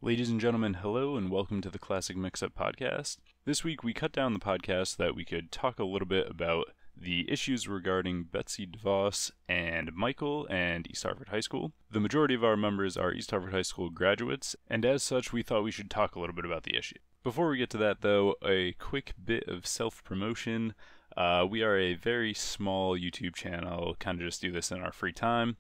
Ladies and gentlemen, hello and welcome to the Classic Mixup podcast. This week we cut down the podcast so that we could talk a little bit about the issues regarding Betsy Devos and Michael and East Hartford High School. The majority of our members are East Hartford High School graduates, and as such we thought we should talk a little bit about the issue. Before we get to that though, a quick bit of self-promotion. We are a very small YouTube channel, kind of just do this in our free time.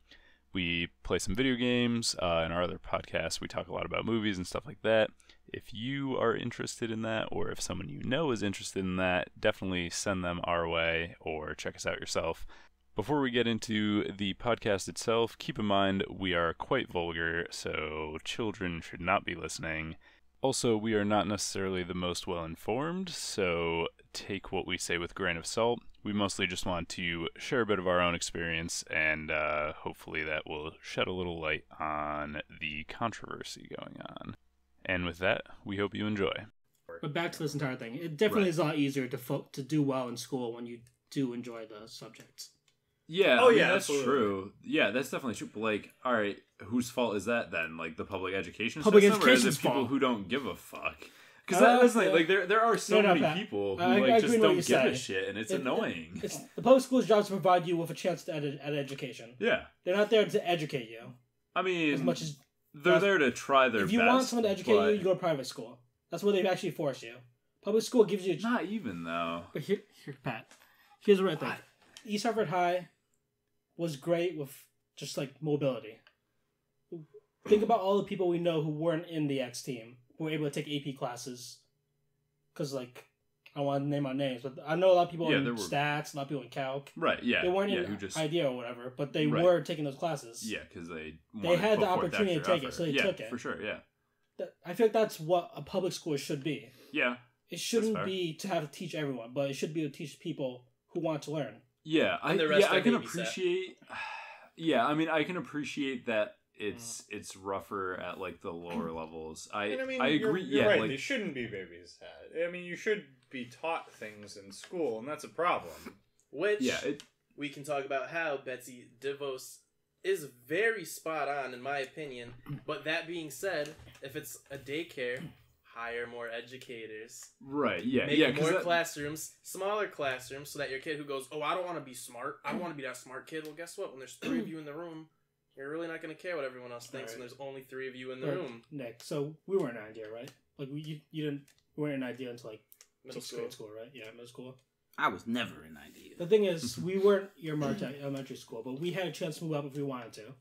We play some video games. In our other podcasts, we talk a lot about movies and stuff like that. If you are interested in that, or if someone you know is interested in that, definitely send them our way or check us out yourself. Before we get into the podcast itself, keep in mind we are quite vulgar, so children should not be listening. Also, we are not necessarily the most well-informed, so take what we say with a grain of salt. We mostly just want to share a bit of our own experience, and hopefully that will shed a little light on the controversy going on. And with that, we hope you enjoy. But back to this entire thing, it definitely is a lot easier to do well in school when you do enjoy the subjects. Yeah, that's absolutely. true. Yeah, that's definitely true. But like, all right, whose fault is that then? Like the public education Public system, or is it education's people fault. who don't give a fuck? Because that's like there are so No, many Pat. people who I like just agree with what don't you give a say. shit, and it's annoying. It's the public school's job to provide you with a chance to at education. Yeah, They're not there to educate you I mean, as much as they're there to try their if you best. want someone to educate you, you go to private school. That's where they actually force you. Public school gives you. Not even though. But here, Pat. Here's what I think. East Hartford High was great with just like mobility. Think about all the people we know who weren't in the X team who were able to take AP classes. Because like, I don't want to name out names, but I know a lot of people in stats, a lot of people in calc. Right. Yeah. They weren't yeah, in who just idea or whatever, but they were taking those classes. Yeah, because they had the put forth opportunity to extra take it, effort. so they took it. For sure. Yeah. I feel like that's what a public school should be. Yeah. It shouldn't be to have to teach everyone, but it should be to teach people who want to learn. Yeah, I can appreciate. Yeah, I mean, I can appreciate that it's rougher at like the lower levels. I agree. You're yeah, right. like, They shouldn't be babysat. I mean, you should be taught things in school, and that's a problem. Which we can talk about how Betsy Devos is very spot on, in my opinion. But that being said, if it's a daycare, hire more educators. Right, yeah. Make more classrooms, smaller classrooms, so that your kid who goes, oh, I don't want to be smart, I want to be that smart kid. Well, guess what? When there's 3 of you in the room, you're really not going to care what everyone else thinks when there's only 3 of you in the room. Nick, so we weren't an idea, right? Like, you weren't an idea until, like, middle school, right? Yeah, middle school. I was never an idea. The thing is, we weren't earmarked at elementary school, but we had a chance to move up if we wanted to.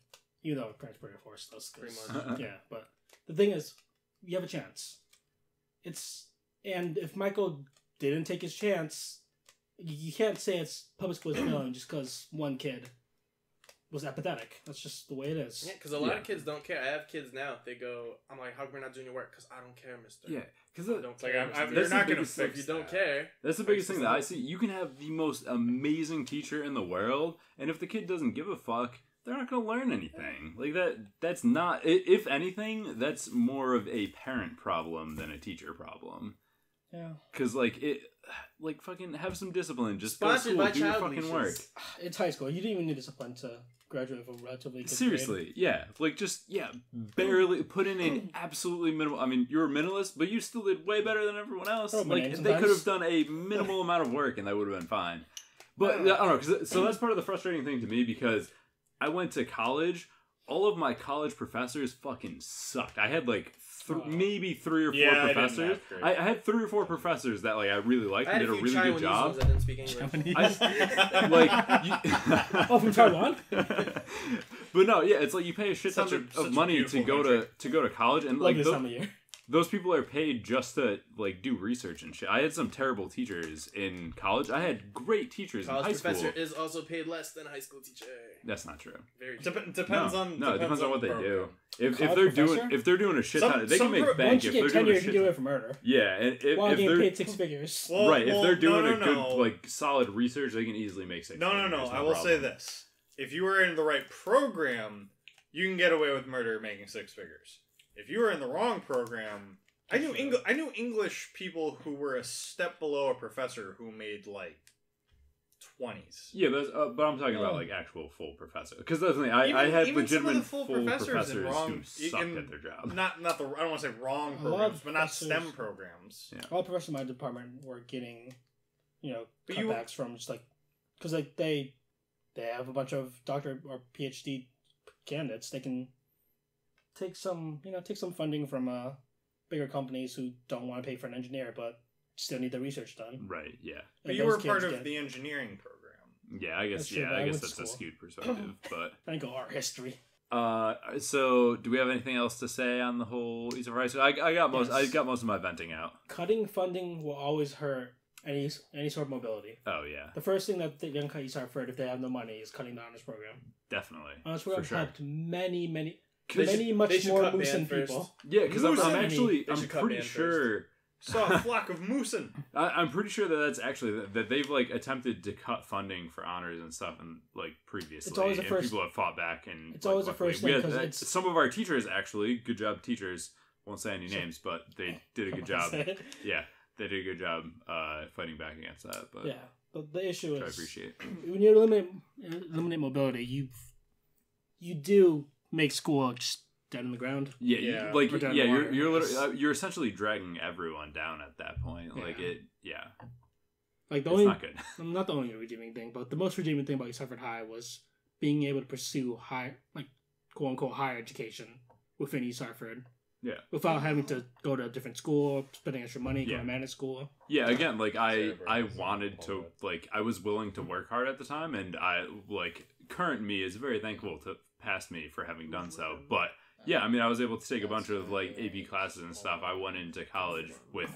Even though our parents pretty forced us. Pretty much. Yeah, but the thing is, you have a chance. And if Michael didn't take his chance, you can't say it's public school is failing just because one kid was apathetic. That's just the way it is. Yeah, because a lot of kids don't care. I have kids now. They go, I'm like, how come you're not doing your work? Because I don't care, mister. Yeah, because I don't care. They're not going to fix if you don't care. That's the biggest thing that I see. You can have the most amazing teacher in the world, and if the kid doesn't give a fuck, they're not going to learn anything. Like that's not, if anything, that's more of a parent problem than a teacher problem. Yeah. Because, fucking have some discipline. Just Sponsored go to school, by do your child fucking leashes. work. It's high school. You didn't even need discipline to graduate from relatively good Seriously, grade. yeah. Like, just, barely put in an absolutely minimal. I mean, you're a minimalist, but you still did way better than everyone else. Like, they could have done a minimal amount of work, and that would have been fine. But, I don't know. So that's part of the frustrating thing to me, because I went to college. All of my college professors fucking sucked. I had maybe 3 or 4 professors. I had 3 or 4 professors that I really liked and did a really good job. That didn't speak English. From Taiwan? But no, yeah, it's like you pay a shit ton of money to go to college, and Like this time of year. those people are paid just to do research and shit. I had some terrible teachers in college. I had great teachers in high school. College professor is also paid less than a high school teacher. That's not true. Very true. Depends on what they do. If College they're doing a shit ton, they can make bank. Once you get tenure, you can get away from murder. Yeah, and if getting they're paid 6 figures. if they're doing a good solid research, they can easily make 6 figures. No. I will say this: if you were in the right program, you can get away with murder making 6 figures. If you were in the wrong program, I knew English people who were a step below a professor who made 20s. Yeah, but I'm talking about like actual full professor. Because that's the thing. I had even legitimate some of the full professors in who sucked at their job. Not I don't want to say wrong programs, but not STEM programs. Yeah. All professors in my department were getting, cutbacks from just like, because like they have a bunch of doctor or PhD candidates. They can take some funding from bigger companies who don't want to pay for an engineer, but still need the research done. Right. Yeah. But you were part of the engineering program. Yeah, I guess. I guess that's a skewed perspective. But I think of our history. So do we have anything else to say on the whole East Hartford? I got most. Yes. I got most of my venting out. Cutting funding will always hurt any sort of mobility. Oh yeah. The first thing that the young East Hartford, if they have no money, is cutting the honors program. Definitely. Honors program helped many much more Moosin people. Yeah, because I'm pretty sure. Saw a flock of moosin. I'm pretty sure that's actually that they've like attempted to cut funding for honors and stuff and like previously. It's always the first. People have fought back and it's always the first thing because some of our teachers actually good job teachers won't say any names but they did a good job. Yeah, they did a good job fighting back against that. But yeah, but the issue is I appreciate when you eliminate mobility, you do make school just dead in the ground. You're you're essentially dragging everyone down at that point. Yeah. Like it, yeah. Like it's not good. Not the only redeeming thing, but the most redeeming thing about East Hartford High was being able to pursue high, like quote unquote higher education within East Hartford. Yeah. Without having to go to a different school, spending extra money, go to managed school. Yeah, again, like I wanted to, like I was willing to work hard at the time, and I like current me is very thankful to past me for having done so, but. Yeah, I mean, I was able to take a bunch of like AP classes and stuff. I went into college with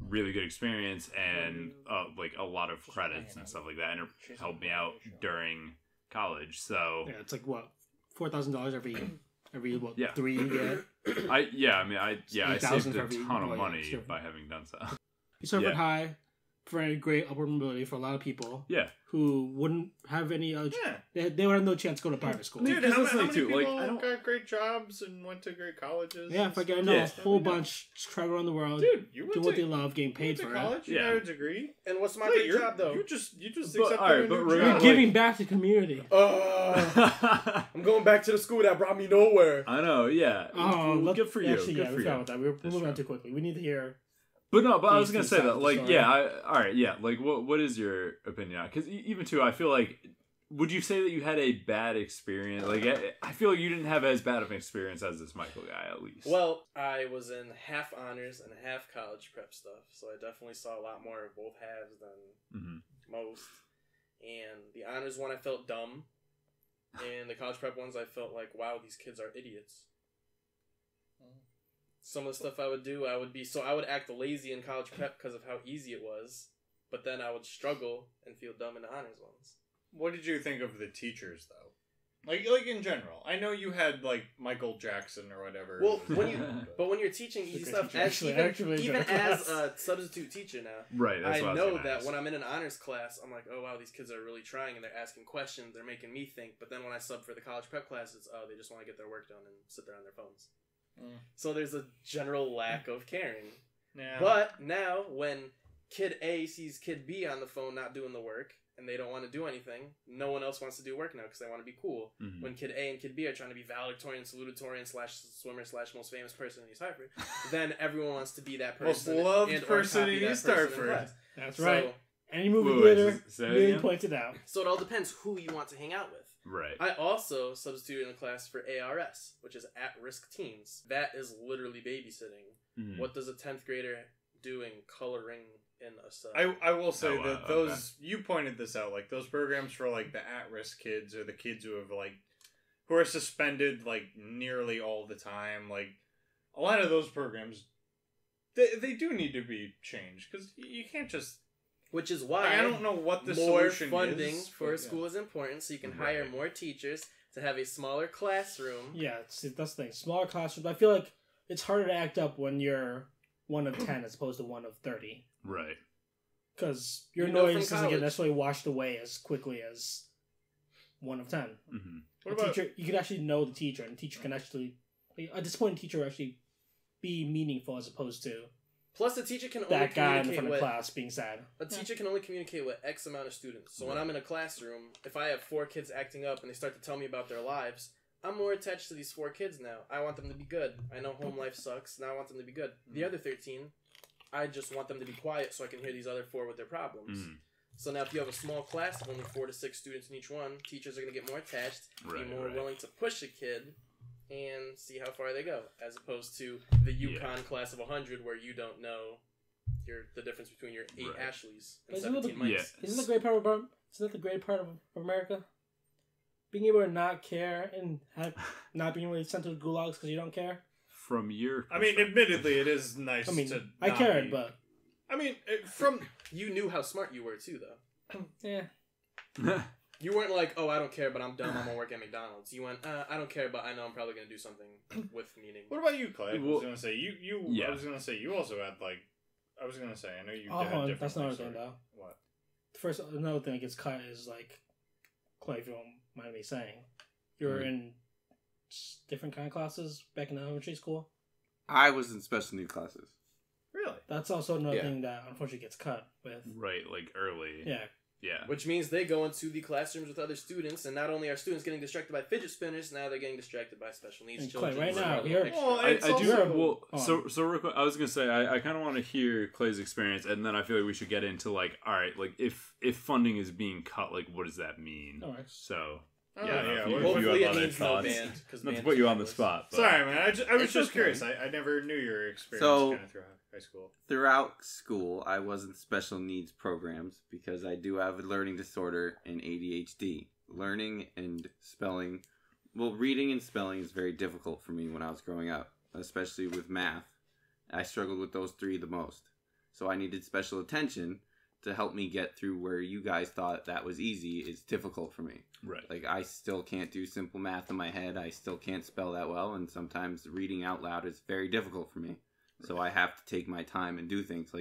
really good experience and like a lot of credits and stuff like that, and it helped me out during college. So yeah, it's like what $4,000 every 3 years. I saved a ton of money by having done so. East Hartford High provided great upward mobility for a lot of people. Yeah. Who wouldn't have any other... They would have no chance to go to private school. Dude, how many people got great jobs and went to great colleges? Yeah, I know a whole bunch just travel around the world, do what they love, getting paid for college, it. You got a degree. And what's my great job, though? You just accepted a new job. You're giving back to the community. I'm going back to the school that brought me nowhere. I know, yeah. Good for you. Actually, we forgot about that. We're moving on too quickly. We need to hear... But I was gonna say that, like, like, what is your opinion on it? Because even too, I feel like, would you say that you had a bad experience? Like, I feel like you didn't have as bad of an experience as this Michael guy, at least. Well, I was in half honors and half college prep stuff, so I definitely saw a lot more of both halves than most. And the honors one, I felt dumb, and the college prep ones, I felt like, wow, these kids are idiots. Some of the stuff I would do, I would act lazy in college prep because of how easy it was, but then I would struggle and feel dumb in the honors ones. What did you think of the teachers, though? Like in general, I know you had like Michael Jackson or whatever. Well, when you're teaching easy stuff, even as a substitute teacher now, right? I know that when I'm in an honors class, I'm like, oh wow, these kids are really trying and they're asking questions, they're making me think. But then when I sub for the college prep classes, they just want to get their work done and sit there on their phones. So there's a general lack of caring. Yeah. But now when kid A sees kid B on the phone not doing the work and they don't want to do anything, no one else wants to do work now because they want to be cool. Mm-hmm. When kid A and kid B are trying to be valedictorian, salutatorian / swimmer / most famous person in East Hartford, then everyone wants to be that person. Most loved person in East Hartford. That's right. Any movie theater really pointed out. So it all depends who you want to hang out with. Right. I also substituted in a class for ARS, which is at-risk teens. That is literally babysitting. Mm-hmm. What does a 10th grader doing coloring in a sub? I will say that those you pointed this out, like those programs for like the at-risk kids or the kids who have like who are suspended like nearly all the time. Like a lot of those programs, they do need to be changed because you can't just. Which is why I don't know what the more solution funding is, for a school is important, so you can hire more teachers to have a smaller classroom. Yeah, that's the thing. Smaller classrooms. I feel like it's harder to act up when you're 1 of 10 as opposed to 1 of 30. Right. Because your noise doesn't get necessarily washed away as quickly as 1 of 10. Mm-hmm. Teacher, you could actually know the teacher, and the teacher can actually, a disappointed teacher will actually be meaningful as opposed to Plus, a teacher can only that guy in the communicate front of with class being sad. a teacher can only communicate with X amount of students. So when I'm in a classroom, if I have 4 kids acting up and they start to tell me about their lives, I'm more attached to these 4 kids now. I want them to be good. I know home life sucks. Now I want them to be good. The other 13, I just want them to be quiet so I can hear these other 4 with their problems. So now if you have a small class of only 4 to 6 students in each one, teachers are going to get more attached, be more willing to push a kid, and see how far they go, as opposed to the UConn class of 100 where you don't know the difference between your 8 Ashleys and 17 Mikes. Isn't that the great part of America? Being able to not care and not being really sent to gulags because you don't care? From your I mean, admittedly, it is nice to I cared, but... I mean, You knew how smart you were, too, though. Yeah. You weren't like, oh, I don't care, but I'm dumb, I'm gonna work at McDonald's. You went, I don't care, but I know I'm probably gonna do something with meaning. What about you, Clay? I was gonna say I was gonna say you also had I was gonna say I know you. Had different that's another thing though. What? Another thing that gets cut is Clay, if you don't mind me saying, you were in different kind of classes back in elementary school. I was in special needs classes. Really? That's also another thing that unfortunately gets cut with. Right, early. Yeah. Yeah. Which means they go into the classrooms with other students, and not only are students getting distracted by fidget spinners, now they're getting distracted by special needs children. Right now, so real quick, I was gonna say I kind of want to hear Clay's experience, and then I feel like we should get into all right, if funding is being cut, what does that mean? All right. So Hopefully it means no band. Not to put you on the spot. But. Sorry, man. I was just curious. I never knew your experience kind of throughout high school. Throughout school, I was in special needs programs because I do have a learning disorder and ADHD. Learning and spelling, reading and spelling is very difficult for me when I was growing up, especially with math. I struggled with those 3 the most. So I needed special attention to help me get through where you guys thought that was easy. It's difficult for me. Right. I still can't do simple math in my head. I still can't spell that well. And sometimes reading out loud is very difficult for me. Right. So I have to take my time and do things.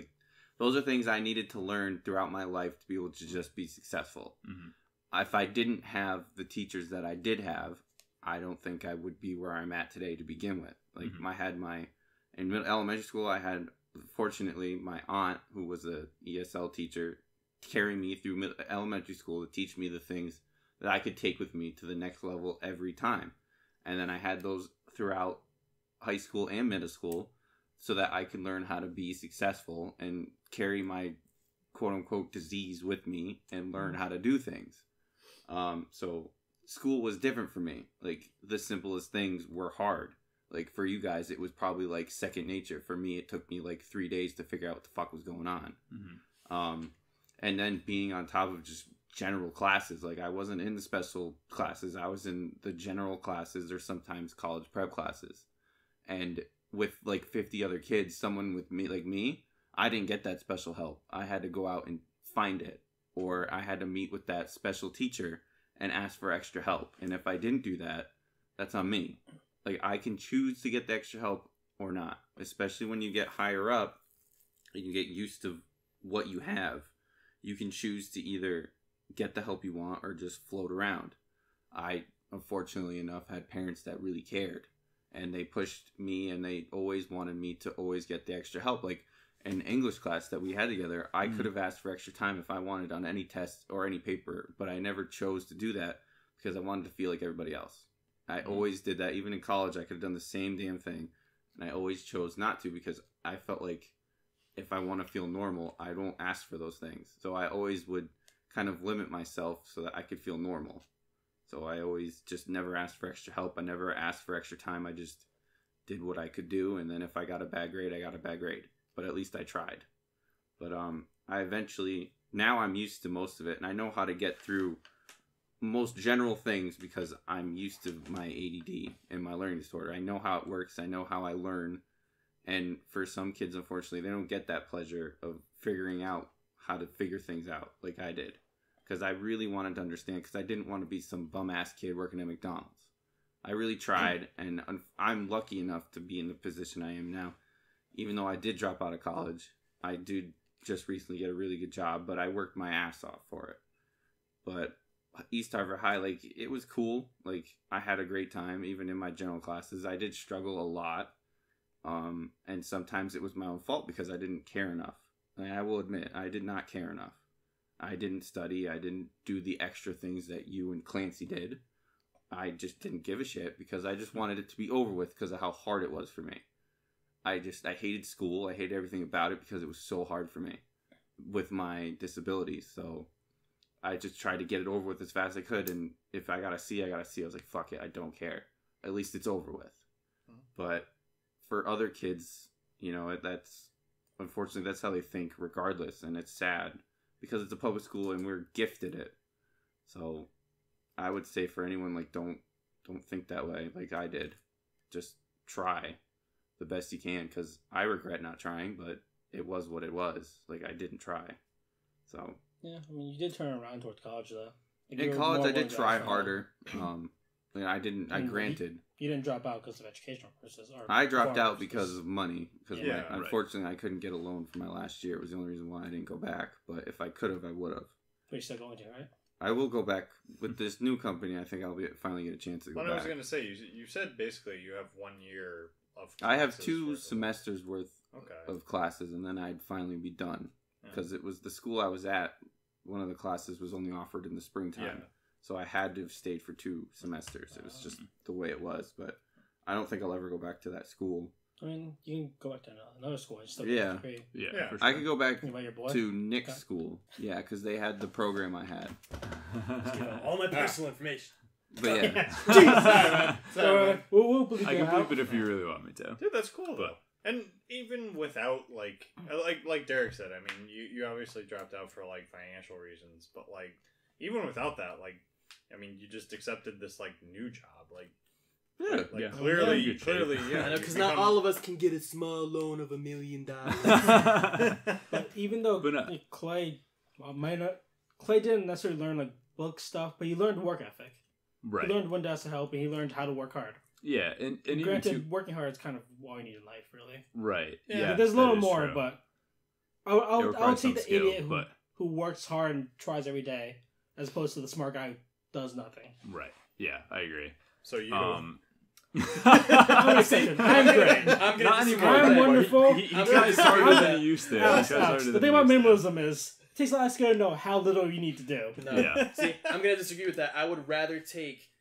Those are things I needed to learn throughout my life to be able to just be successful. Mm-hmm. If I didn't have the teachers that I did have, I don't think I would be where I'm at today to begin with. In elementary school, I had... Fortunately, my aunt, who was a ESL teacher, carried me through elementary school to teach me the things that I could take with me to the next level every time. And then I had those throughout high school and middle school so that I could learn how to be successful and carry my quote-unquote disease with me and learn how to do things. So school was different for me. The simplest things were hard. For you guys, it was probably second nature. For me, it took me 3 days to figure out what the fuck was going on. Mm-hmm. And then being on top of just general classes, I wasn't in the special classes. I was in the general classes or sometimes college prep classes. And with 50 other kids, someone with me, I didn't get that special help. I had to go out and find it. Or I had to meet with that special teacher and ask for extra help. And if I didn't do that, that's on me. I can choose to get the extra help or not, especially when you get higher up and you get used to what you have. You can choose to either get the help you want or just float around. I, unfortunately enough, had parents that really cared, and they pushed me, and they always wanted me to always get the extra help. In English class that we had together, I could have asked for extra time if I wanted on any test or any paper, but I never chose to do that because I wanted to feel like everybody else. I always did that. Even in college, I could have done the same damn thing. And I always chose not to because I felt like if I want to feel normal, I don't ask for those things. So I always would kind of limit myself so that I could feel normal. So I always just never asked for extra help. I never asked for extra time. I just did what I could do. And then if I got a bad grade, I got a bad grade. But at least I tried. But I eventually, now I'm used to most of it. And I know how to get through most general things because I'm used to my ADD and my learning disorder. I know how it works. I know how I learn. And for some kids, unfortunately, they don't get that pleasure of figuring out how to figure things out like I did. Because I really wanted to understand, because I didn't want to be some bum-ass kid working at McDonald's. I really tried, and I'm lucky enough to be in the position I am now. Even though I did drop out of college, I did just recently get a really good job, but I worked my ass off for it. But East Hartford High, it was cool. I had a great time, even in my general classes. I did struggle a lot, And sometimes it was my own fault because I didn't care enough. And I will admit, I did not care enough. I didn't study. I didn't do the extra things that you and Clancy did. I just didn't give a shit because I just wanted it to be over with because of how hard it was for me. I hated school. I hated everything about it because it was so hard for me with my disabilities. So I just tried to get it over with as fast as I could. And if I got a C, I got a C. I was like, fuck it. I don't care. At least it's over with. But for other kids, you know, unfortunately, that's how they think regardless. And it's sad because it's a public school and we're gifted it. So I would say for anyone, like, don't think that way like I did. Just try the best you can, because I regret not trying, but it was what it was. Like, I didn't try. So yeah, I mean, you did turn around towards college though. Like, in college, I did try harder. Granted, you didn't drop out because of educational purposes. I dropped out because of money. Because unfortunately, I couldn't get a loan for my last year. It was the only reason why I didn't go back. But if I could have, I would have. But you're still going to, right? I will go back with this new company. I think I'll finally get a chance to go back. I was going to say, you said basically you have 1 year of classes. I have 2 semesters worth of classes, and then I'd finally be done. Because it was the school I was at, one of the classes was only offered in the springtime. Yeah. So I had to have stayed for 2 semesters. It was just the way it was. But I don't think I'll ever go back to that school. I mean, you can go back to another school and still yeah. Yeah. Sure. I could go back to Nick's school. Yeah, because they had the program I had. All my personal information. But yeah. Jeez. Sorry, man. I can bleep it if you really want me to. Dude, that's cool though. And even without like Derek said, I mean, you obviously dropped out for like financial reasons, but like even without that, like, I mean, you just accepted this like new job, like. Yeah, clearly, yeah. I know, because not all of us can get a small loan of $1 million. But even though Clay didn't necessarily learn like book stuff, but he learned work ethic. Right. He learned when to ask for help, and he learned how to work hard. Yeah, and granted, working hard is kind of all you need in life, really. Right. Yeah. There's a little more, true. But I'll take the idiot who works hard and tries every day, as opposed to the smart guy who does nothing. Right. Yeah, I agree. So you. I'm great. I'm wonderful. He tries harder than he used to. The thing about minimalism is it takes a lot of skill to know how little you need to do. No. Yeah. See, I'm gonna disagree with that. I would rather take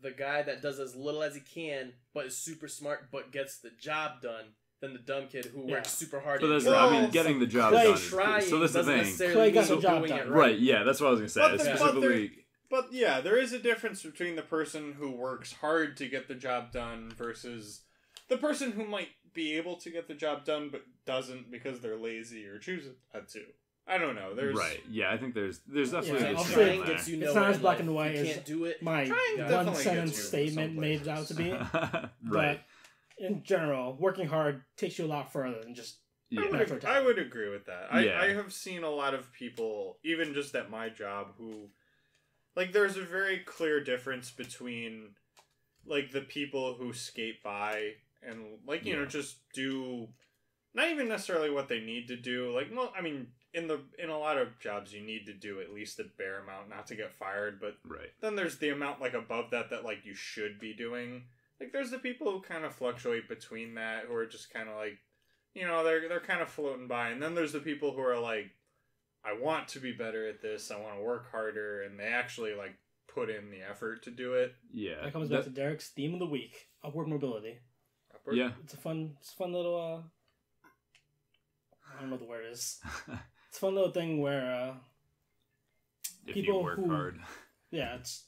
the guy that does as little as he can, but is super smart, but gets the job done, than the dumb kid who works super hard. But I mean, getting the job done. So that's the thing. Clay got the job done. Right. Yeah, that's what I was gonna say. Specifically. But yeah, there is a difference between the person who works hard to get the job done versus the person who might be able to get the job done but doesn't because they're lazy or choose not to. I don't know. Right. Yeah, I think there's definitely a trying gets it's not as black and white as can't do it. My one sentence statement made it out to be. Right. But in general, working hard takes you a lot further than just. Yeah. I would agree with that. I have seen a lot of people, even just at my job, who. Like, there's a very clear difference between, like, the people who skate by and, like, you know, just do, not even necessarily what they need to do. Like, well, I mean, in a lot of jobs, you need to do at least the bare amount not to get fired, but then there's the amount, like, above that, like, you should be doing. Like, there's the people who kind of fluctuate between that, who are just kind of, like, you know, they're kind of floating by, and then there's the people who are, like, I want to be better at this. I want to work harder, and they actually like put in the effort to do it. Yeah, that comes back to Derek's theme of the week: upward mobility. Yeah, it's a fun little. I don't know what the word is. It's a fun little thing where people work hard. Yeah, it's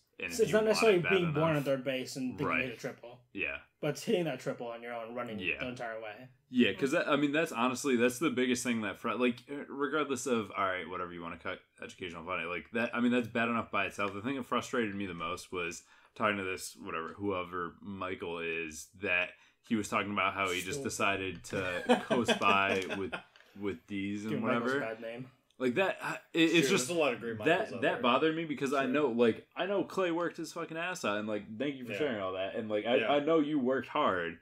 not necessarily being born at third base and thinking you hit a triple. Yeah. But it's hitting that triple on your own, running the entire way. Yeah, because that's honestly, that's the biggest thing that, like, regardless of, all right, whatever you want to cut educational funding, like, that, I mean, that's bad enough by itself. The thing that frustrated me the most was talking to this, whoever Michael is, that he was talking about how he just decided to coast by with D's and whatever. Bad name. Like that, it's just there's a lot of great that bothered me because I know Clay worked his fucking ass out, and like thank you for sharing all that, and like I know you worked hard,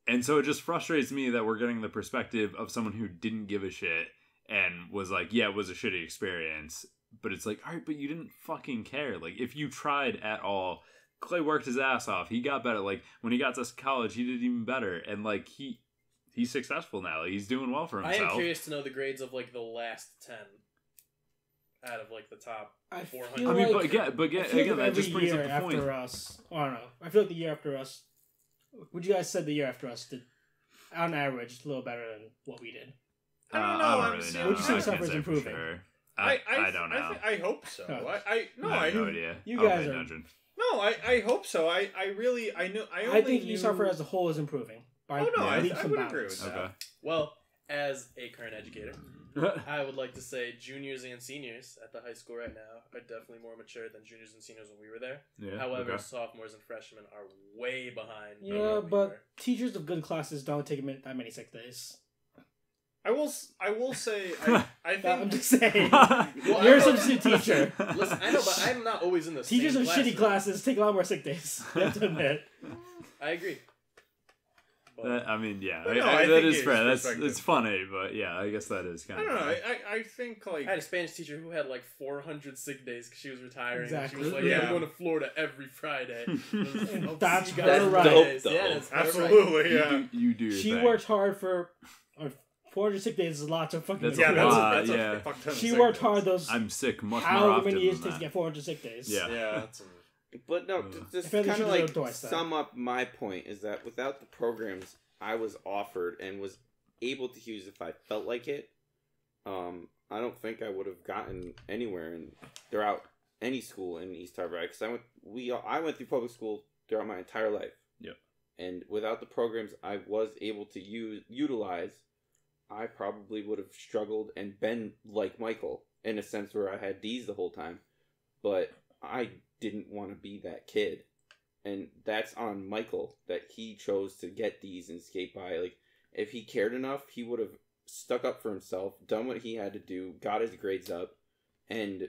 and so it just frustrates me that we're getting the perspective of someone who didn't give a shit and was like, yeah, it was a shitty experience, but it's like, all right, but you didn't fucking care. Like if you tried at all, Clay worked his ass off. He got better. Like when he got to college, he did even better, and like he he's successful now. Like, he's doing well for himself. I am curious to know the grades of like the last 10 out of like the top 400. I mean, like, but again, that just brings up the point. After us, I don't know. I feel like the year after us. Would you guys said the year after us did, on average, a little better than what we did? I don't know. I don't really know. Would you say I East can't Hartford's say for improving? sure. I don't know. I hope so. No. I have no idea. You I'll guys pay are- attention. No, I hope so. I think East Hartford as a whole is improving. By Oh no, I leaps and would bounds. agree with that. Okay. Well, as a current educator, I would like to say juniors and seniors at the high school right now are definitely more mature than juniors and seniors when we were there. Yeah. However, okay. sophomores and freshmen are way behind. Yeah, where we but were. teachers of good classes don't take that many sick days. I will say I think I'm just saying. Well, You're I a know- substitute teacher. Listen, I know, but I'm not always in the Teachers same of shitty classroom. classes take a lot more sick days. You have to admit. I agree. But I mean, yeah, Well, no, I that think is it's fair. perspective. It's funny, but yeah, I guess that is I kind don't of. know. I think like I had a Spanish teacher who had like 400 sick days because she was retiring. Exactly. And she was like, Yeah. "Yeah, I'm going to Florida every Friday." And I'll that's see you her guys right. Fridays. Dope, Yeah, though. that's her right. absolutely, yeah. You do. Your She thing. worked hard for 400 sick days is a lot to fucking. That's Yeah, a admit. lot. that's yeah. a fuck ton of She sick worked days. hard those I'm sick much more however often many years it than takes to that. get 400 sick days. Yeah. Yeah, that's But no, Ugh. just If anything, kind of she like deserved twice that. sum up my point is that without the programs I was offered and was able to use if I felt like it, I don't think I would have gotten anywhere throughout any school in East Hartford. Because I went through public school throughout my entire life. Yep. And without the programs I was able to utilize, I probably would have struggled and been like Michael in a sense where I had D's the whole time. But I didn't want to be that kid. And that's on Michael that he chose to get D's and skate by. Like, if he cared enough, he would have stuck up for himself, done what he had to do, got his grades up, and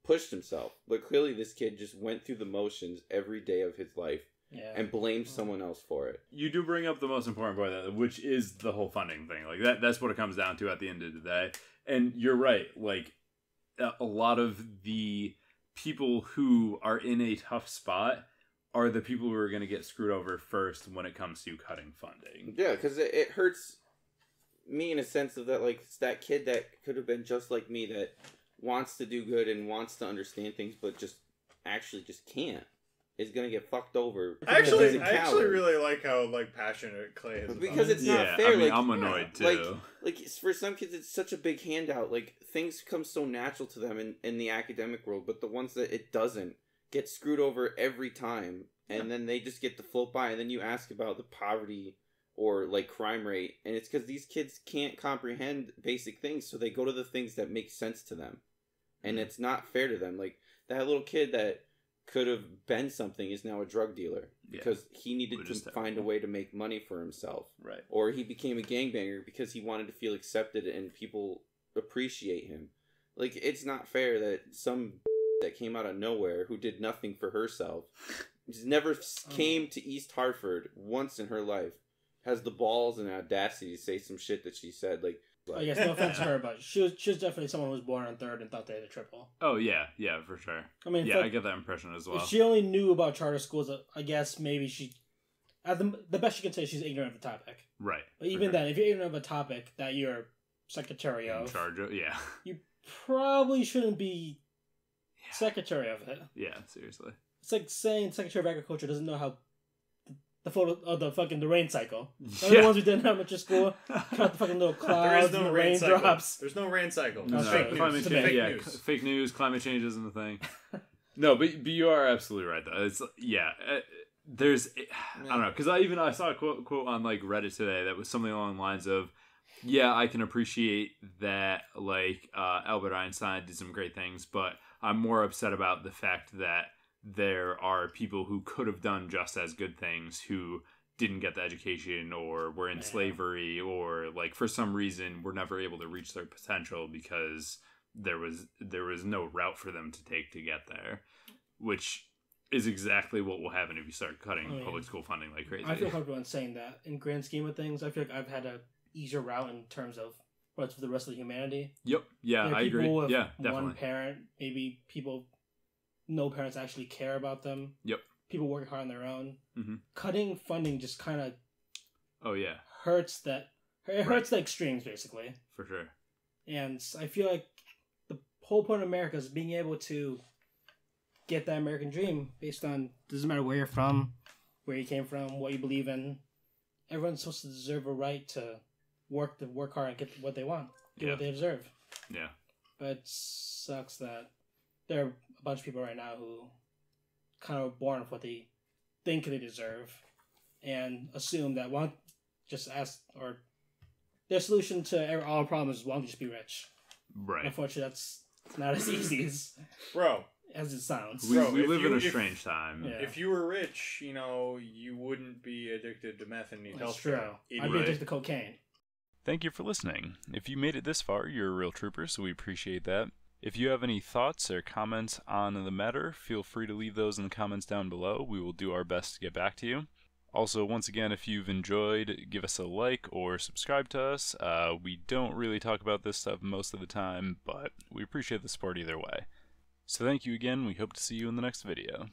pushed himself. But clearly this kid just went through the motions every day of his life Yeah. and blamed someone else for it. You do bring up the most important point, which is the whole funding thing. Like that's what it comes down to at the end of the day. And you're right. Like a lot of the people who are in a tough spot are the people who are going to get screwed over first when it comes to cutting funding. Yeah, because it hurts me in a sense of that, like, it's that kid that could have been just like me that wants to do good and wants to understand things, but just can't. Is going to get fucked over. I actually He's a coward. really like how like passionate Clay is. Because about it's it. not fair. I mean, like, I'm annoyed too. Like for some kids, it's such a big handout. Like, things come so natural to them in the academic world, but the ones that it doesn't get screwed over every time, and then they just get to float by. And then you ask about the poverty or like crime rate, and it's because these kids can't comprehend basic things, so they go to the things that make sense to them, and it's not fair to them. Like that little kid that could have been something is now a drug dealer because he needed to find a way to make money for himself. Right. Or he became a gangbanger because he wanted to feel accepted and people appreciate him. Like, it's not fair that some that came out of nowhere who did nothing for herself, just never came to East Hartford once in her life, has the balls and audacity to say some shit that she said. Like, I guess no offense to her, but she was definitely someone who was born on third and thought they had a triple. Oh yeah, for sure. I mean, I get that impression as well. If she only knew about charter schools, I guess maybe she, at the best she can say, she's ignorant of the topic. Right. But even then, if you're ignorant of a topic that you're secretary in of, charge of, yeah, you probably shouldn't be secretary of it. Yeah, seriously. It's like saying Secretary of Agriculture doesn't know how the photo of the rain cycle. Yeah. The ones we did in elementary school, count the fucking little clouds and the raindrops. There's no rain cycle. No, It's fake news. Climate It's change, fake yeah, news. fake news, climate change isn't a thing. No, but you are absolutely right though. It's there's I don't know, because I saw a quote on like Reddit today that was something along the lines of, yeah, I can appreciate that like Albert Einstein did some great things, but I'm more upset about the fact that there are people who could have done just as good things who didn't get the education or were in slavery or like for some reason were never able to reach their potential because there was no route for them to take to get there, which is exactly what will happen if you start cutting public school funding like crazy. I feel comfortable in saying that. In grand scheme of things, I feel like I've had a easier route in terms of what's for the rest of the humanity. Yep. Yeah, I agree. With yeah, definitely. one parent, maybe no parents actually care about them. Yep. People work hard on their own. Mm-hmm. Cutting funding just kind of hurts the extremes, basically. For sure. And I feel like the whole point of America is being able to get that American dream based on, doesn't matter where you're from, where you came from, what you believe in. Everyone's supposed to deserve a right to work hard and get what they want, get what they deserve. Yeah. But it sucks that there are a bunch of people right now who kind of are born with what they think they deserve and assume that their solution to all problems is just be rich. Right. Unfortunately, that's not as easy as it sounds. We live in a strange time. Yeah. If you were rich, you wouldn't be addicted to meth and need That's health true. care. I'd be addicted to cocaine. Thank you for listening. If you made it this far, you're a real trooper, so we appreciate that. If you have any thoughts or comments on the matter, feel free to leave those in the comments down below. We will do our best to get back to you. Also, once again, if you've enjoyed, give us a like or subscribe to us. We don't really talk about this stuff most of the time, but we appreciate the support either way. So thank you again. We hope to see you in the next video.